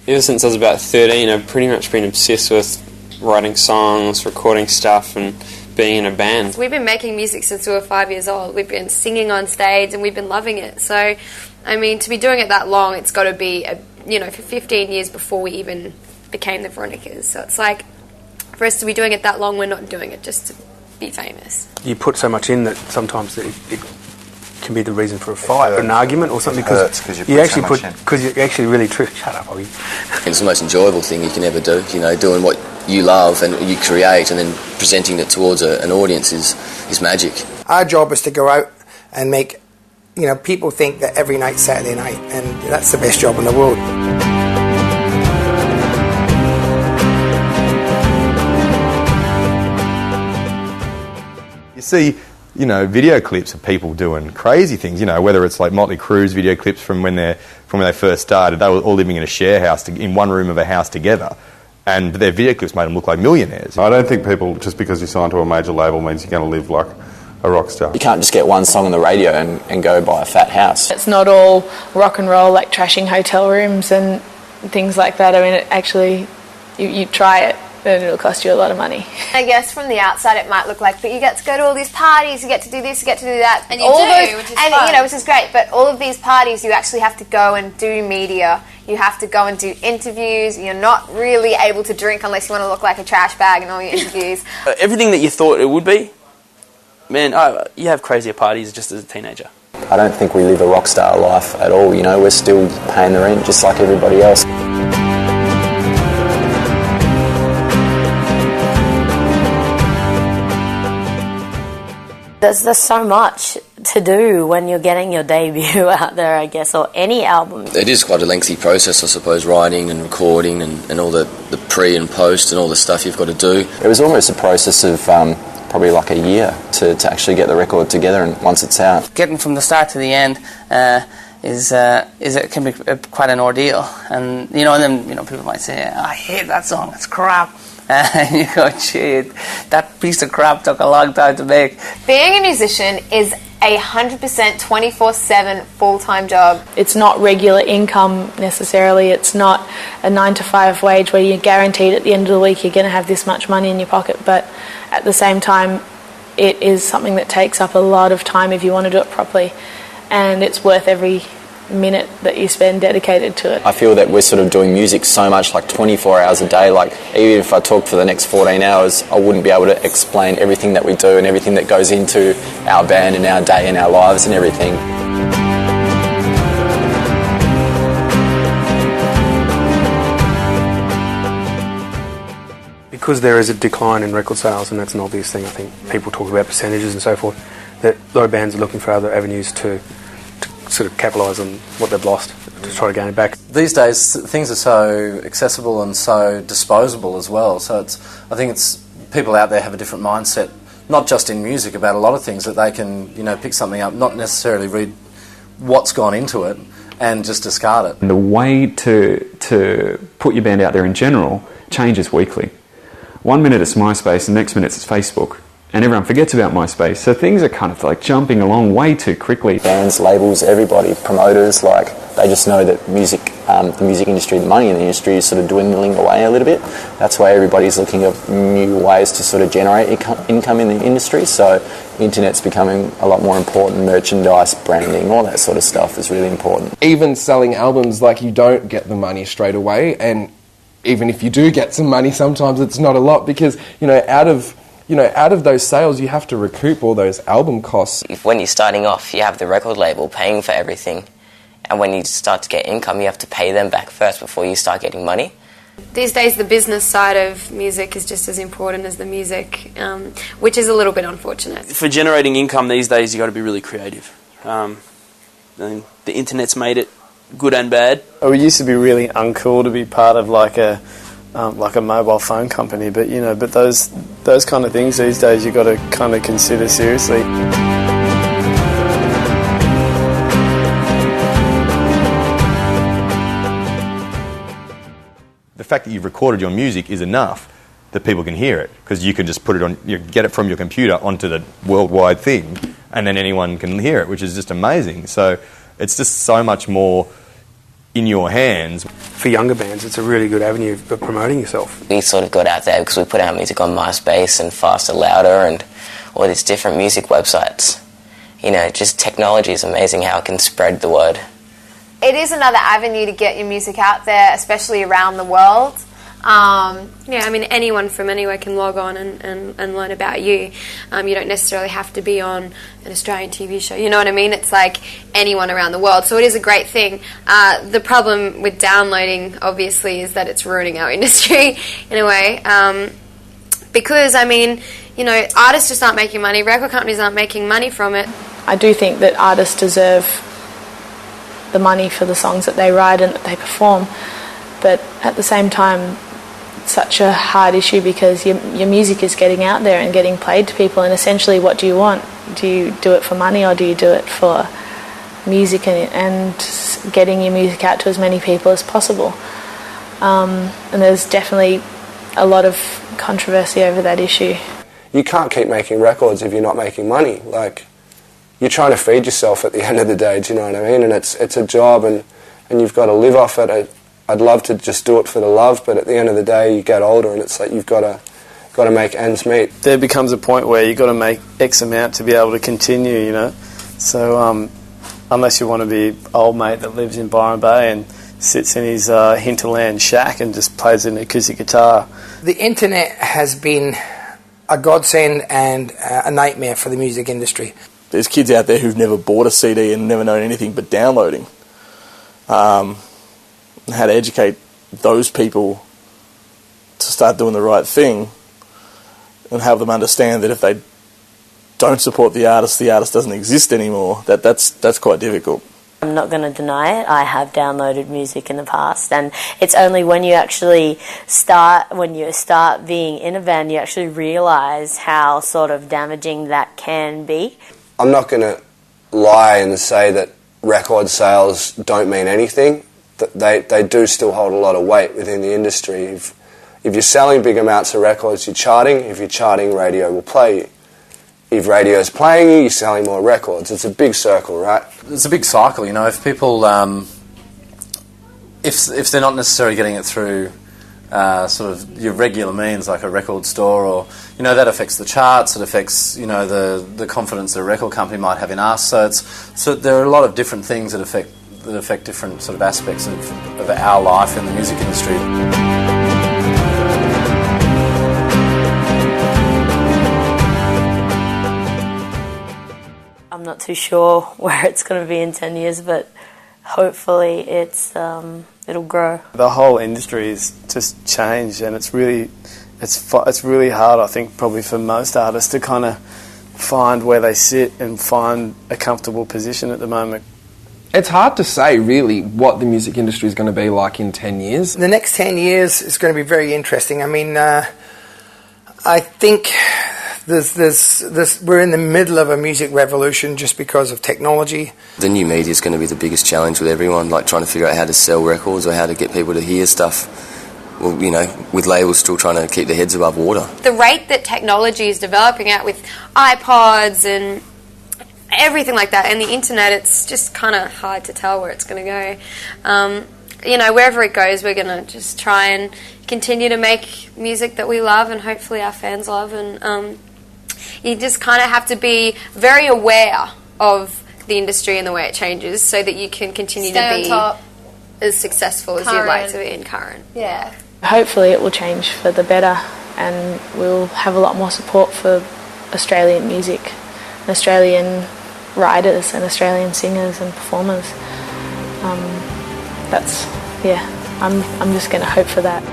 ever since I was about 13, I've pretty much been obsessed with writing songs, recording stuff, and being in a band. We've been making music since we were 5 years old. We've been singing on stage and we've been loving it. So, I mean, to be doing it that long, it's got to be, for 15 years before we even became the Veronicas. So it's like, for us to be doing it that long, we're not doing it just to be famous. You put so much in that sometimes it can be the reason for a fight or an argument or something, because you actually really shut up, Ollie. It's the most enjoyable thing you can ever do, doing what you love and you create and then presenting it towards an audience is magic. Our job is to go out and make people think that every night's Saturday night, and that's the best job in the world. You see, video clips of people doing crazy things, whether it's like Motley Crue's video clips from when they first started. They were all living in a share house, in one room of a house together, and their video clips made them look like millionaires. I don't think people, just because you sign to a major label, means you're going to live like a rock star. You can't just get one song on the radio and go buy a fat house. It's not all rock and roll, like trashing hotel rooms and things like that. I mean, it actually, you try it, and it'll cost you a lot of money. I guess from the outside it might look like, but you get to go to all these parties, you get to do this, you get to do that. And which is fun. Which is great, but all of these parties you actually have to go and do media, you have to go and do interviews, you're not really able to drink unless you want to look like a trash bag in all your interviews. Everything that you thought it would be, man, you have crazier parties just as a teenager. I don't think we live a rock star life at all, we're still paying the rent just like everybody else. There's so much to do when you're getting your debut out there, I guess, or any album. It is quite a lengthy process, I suppose, writing and recording and all the pre and post and all the stuff you've got to do. It was almost a process of probably like a year to actually get the record together, and once it's out. Getting from the start to the end it can be quite an ordeal, and then people might say, I hate that song, it's crap. And you go, shit, that piece of crap took a long time to make. Being a musician is 100% 24/7 full-time job. It's not regular income necessarily. It's not a 9-to-5 wage where you're guaranteed at the end of the week you're going to have this much money in your pocket, but at the same time it is something that takes up a lot of time if you want to do it properly, and it's worth every minute that you spend dedicated to it. I feel that we're sort of doing music so much, like 24 hours a day, like even if I talked for the next 14 hours, I wouldn't be able to explain everything that we do and everything that goes into our band and our day and our lives and everything. Because there is a decline in record sales, and that's an obvious thing, I think people talk about percentages and so forth, that a lot of bands are looking for other avenues to sort of capitalise on what they've lost, to try to gain it back. These days things are so accessible and so disposable as well, so I think it's people out there have a different mindset, not just in music, about a lot of things, that they can pick something up, not necessarily read what's gone into it and just discard it. And the way to put your band out there in general changes weekly. 1 minute it's MySpace, the next minute it's Facebook, and everyone forgets about MySpace. So things are kind of like jumping along way too quickly. Bands, labels, everybody, promoters, they just know that music, the music industry, the money in the industry is sort of dwindling away a little bit. That's why everybody's looking at new ways to sort of generate income in the industry. So the internet's becoming a lot more important. Merchandise, branding, all that sort of stuff is really important. Even selling albums, you don't get the money straight away, and even if you do get some money, sometimes it's not a lot, because out of those sales you have to recoup all those album costs. When you're starting off, you have the record label paying for everything, and when you start to get income, you have to pay them back first before you start getting money. These days the business side of music is just as important as the music, which is a little bit unfortunate. For generating income these days, you've got to be really creative. And the internet's made it good and bad. It used to be really uncool to be part of like a mobile phone company, but those kind of things these days you've got to kind of consider seriously. The fact that you've recorded your music is enough that people can hear it, because you can just put it on, get it from your computer onto the worldwide thing, and then anyone can hear it, which is just amazing. So it's just so much more in your hands. For younger bands, it's a really good avenue of promoting yourself. We sort of got out there because we put our music on MySpace and Faster Louder and all these different music websites. You know, just technology is amazing how it can spread the word. It is another avenue to get your music out there, especially around the world. Yeah, I mean, anyone from anywhere can log on and learn about you. You don't necessarily have to be on an Australian TV show, you know what I mean? It's like anyone around the world, so it is a great thing. The problem with downloading, obviously, is that it's ruining our industry in a way. Because, I mean, you know, artists just aren't making money, record companies aren't making money from it. I do think that artists deserve the money for the songs that they write and that they perform, but at the same time, it's such a hard issue because your music is getting out there and getting played to people, and essentially what do you want? Do you do it for money or do you do it for music and getting your music out to as many people as possible? And there's definitely a lot of controversy over that issue. You can't keep making records if you're not making money. Like, you're trying to feed yourself at the end of the day, do you know what I mean? And it's a job and you've got to live off it. I'd love to just do it for the love, but at the end of the day, you get older and it's like you've got to make ends meet. There becomes a point where you've got to make X amount to be able to continue, you know. So unless you want to be old mate that lives in Byron Bay and sits in his hinterland shack and just plays an acoustic guitar. The internet has been a godsend and a nightmare for the music industry. There's kids out there who've never bought a CD and never known anything but downloading. How to educate those people to start doing the right thing and have them understand that if they don't support the artist doesn't exist anymore. That's quite difficult. I'm not going to deny it. I have downloaded music in the past, and it's only when you actually start being in a band, you actually realise how sort of damaging that can be. I'm not going to lie and say that record sales don't mean anything. They do still hold a lot of weight within the industry. If you're selling big amounts of records, you're charting. If you're charting, radio will play you. If radio's playing you, you're selling more records. It's a big circle, right? It's a big cycle, you know. If people, if they're not necessarily getting it through sort of your regular means, like a record store, or you know, that affects the charts. It affects, you know, the confidence that a record company might have in us. So there are a lot of different things that affect different sort of aspects of our life in the music industry. I'm not too sure where it's going to be in 10 years, but hopefully it'll grow. The whole industry is just changed, and it's really hard, I think, probably for most artists to kind of find where they sit and find a comfortable position at the moment. It's hard to say, really, what the music industry is going to be like in 10 years. The next 10 years is going to be very interesting. I mean, I think we're in the middle of a music revolution just because of technology. The new media is going to be the biggest challenge with everyone, like trying to figure out how to sell records or how to get people to hear stuff. Well, you know, with labels still trying to keep their heads above water. The rate that technology is developing out with iPods and everything like that and the internet, it's just kind of hard to tell where it's going to go. You know, wherever it goes, we're going to just try and continue to make music that we love and hopefully our fans love, and you just kind of have to be very aware of the industry and the way it changes so that you can continue to be as successful as you'd like to be in current. Yeah. Hopefully it will change for the better, and we'll have a lot more support for Australian music, and Australian writers and Australian singers and performers. I'm just going to hope for that.